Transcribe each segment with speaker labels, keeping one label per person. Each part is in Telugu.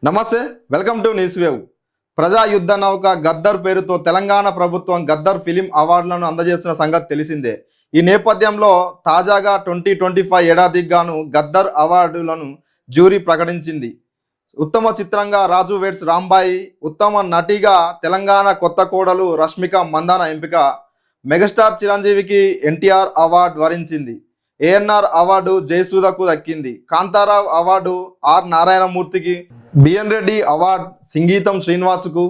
Speaker 1: నమస్తే, వెల్కమ్ టు న్యూస్ వేవ్. ప్రజా యుద్ధ నౌక గద్దర్ పేరుతో తెలంగాణ ప్రభుత్వం గద్దర్ ఫిలిం అవార్డులను అందజేస్తున్న సంగతి తెలిసిందే. ఈ నేపథ్యంలో తాజాగా 2025 ఏడాదికి గాను గద్దర్ అవార్డులను జ్యూరీ ప్రకటించింది. ఉత్తమ చిత్రంగా రాజు వెడ్స్ రాంబాయి, ఉత్తమ నటిగా తెలంగాణ కొత్త కోడలు రష్మిక మందాన ఎంపిక, మెగాస్టార్ చిరంజీవికి ఎన్టీఆర్ అవార్డు వరించింది. ఏఎన్ఆర్ అవార్డు జయసూదకు దక్కింది. కాంతారావు అవార్డు ఆర్ నారాయణమూర్తికి, బిఎన్ రెడ్డి అవార్డు సంగీతం శ్రీనివాసుకు,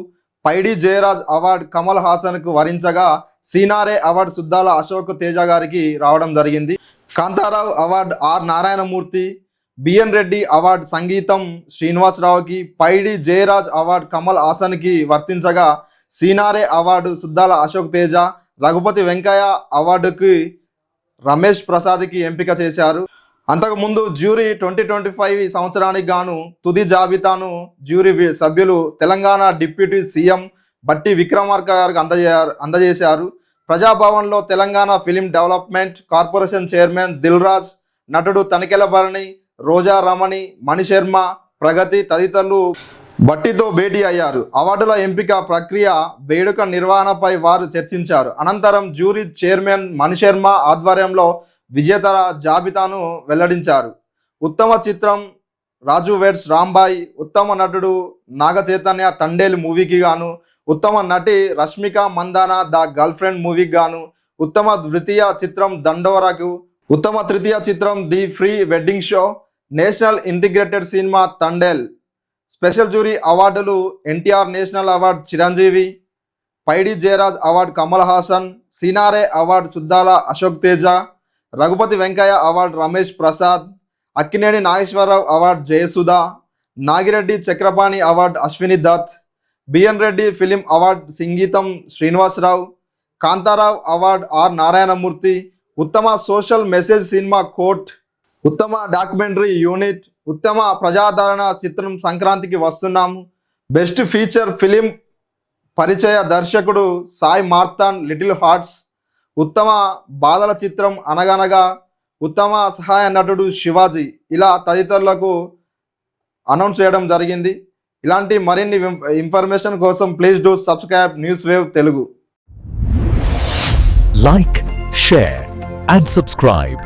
Speaker 1: పైడి జయరాజ్ అవార్డు కమల్ హాసన్కు వరించగా సీనారే అవార్డు సుద్దాల అశోక్ తేజ గారికి రావడం జరిగింది. Kantharao award R Narayanamurthy, BN Reddy award Sangeetham శ్రీనివాసరావుకి, పైడి జయరాజ్ అవార్డు కమల్ హాసన్కి వర్తించగా సీనారే అవార్డు సుద్దాల అశోక్ తేజ, రఘుపతి వెంకయ్య అవార్డుకి రమేష్ ప్రసాద్కి ఎంపిక చేశారు. అంతకుముందు జ్యూరీ 2025 సంవత్సరానికి గాను తుది జాబితాను జ్యూరీ సభ్యులు తెలంగాణ డిప్యూటీ సీఎం బట్టి విక్రమార్క గారికి అందజేశారు. ప్రజాభవన్లో Telangana film development corporation chairman Dilraj, నటుడు తనికెల భరణి, రోజా రమణి, మణిశర్మ, ప్రగతి తదితరులు బట్టితో భేటీ అయ్యారు. అవార్డుల ఎంపిక ప్రక్రియ, వేడుక నిర్వహణపై వారు చర్చించారు. అనంతరం జ్యూరీ చైర్మన్ మణిశర్మ ఆధ్వర్యంలో విజేతల జాబితాను వెల్లడించారు. ఉత్తమ చిత్రం రాజు వెడ్స్ రాంబాయి, ఉత్తమ నటుడు నాగ చైతన్య తండేలు మూవీకి గాను, ఉత్తమ నటి Rashmika Mandanna the girlfriend మూవీకి గాను, ఉత్తమ ద్వితీయ చిత్రం దండోరాకు, ఉత్తమ తృతీయ చిత్రం the free wedding show, national integrated cinema Thandel. Special jury అవార్డులు NTR national award Chiranjeevi, Paidi Jayaraj award Kamal Haasan, Cinare award Suddala Ashok Teja, Raghupathi Venkaiah award Ramesh Prasad, Akkineni Nageswararao award Jayasudha, Nagireddy Chakrapani award Ashwini Dutt, BN Reddy film award Sangeetham Srinivasarao, Kantharao award R Narayanamurthy, ఉత్తమ సోషల్ మెసేజ్ సినిమా కోర్ట్, ఉత్తమ డాక్యుమెంటరీ యూనిట్, ఉత్తమ ప్రజాదరణ చిత్రం సంక్రాంతికి వస్తున్నాము, బెస్ట్ ఫీచర్ ఫిలిం పరిచయ దర్శకుడు సాయి మార్తాన్ లిటిల్ హార్ట్స్, ఉత్తమ బాలల చిత్రం అనగనగా, ఉత్తమ సహాయ నటుడు శివాజీ, ఇలా తదితరులకు అనౌన్స్ చేయడం జరిగింది. ఇలాంటి మరిన్ని ఇన్ఫర్మేషన్ కోసం please do subscribe news wave Telugu.
Speaker 2: Like, share and subscribe.